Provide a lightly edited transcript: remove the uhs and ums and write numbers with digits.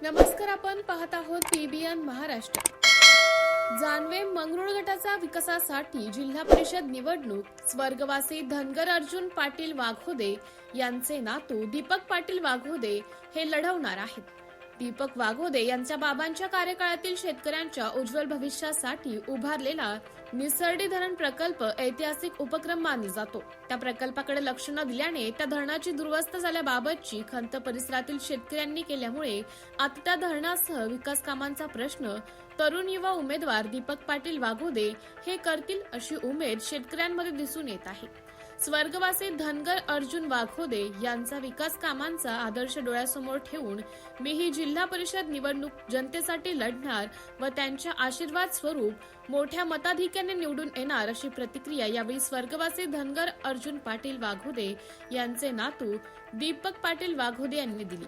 नमस्कार, आपण पाहत आहोत पीबीएन महाराष्ट्र. जानवे मंगरुळ गटाचा विकासासाठी जिल्हा परिषद निवडणूक स्वर्गवासी धनगर अर्जुन पाटील वाघोदे यांचे नातू दीपक पाटील वाघोदे हे लढवणार आहेत. दीपक वाघोदे यांच्या बाबांच्या कार्यकाळातील शेतकऱ्यांच्या उज्ज्वल भविष्यासाठी उभारलेला निसर्डी धरण प्रकल्प ऐतिहासिक उपक्रम मानला जातो. त्या प्रकल्पाकडे लक्ष न दिल्याने त्या धरणाची दुरवस्था झाल्याबाबतची खंत परिसरातील शेतकऱ्यांनी केल्यामुळे आता त्या धरणासह विकास कामांचा प्रश्न तरुण युवा उमेदवार दीपक पाटील वाघोदे हे करतील अशी उमेद शेतकऱ्यांमध्ये दिसून येत आहे. स्वर्गवासी धनगर अर्जुन वाघोदे यांचा विकास कामांचा आदर्श डोळ्यासमोर ठेवून मी ही जिल्हा परिषद निवडणूक जनतेसाठी लढणार व त्यांच्या आशीर्वाद स्वरूप मोठ्या मताधिक्याने निवडून येणार अशी प्रतिक्रिया यावेळी स्वर्गवासी धनगर अर्जुन पाटील वाघोदे यांचे नातू दीपक पाटील वाघोदे यांनी दिली.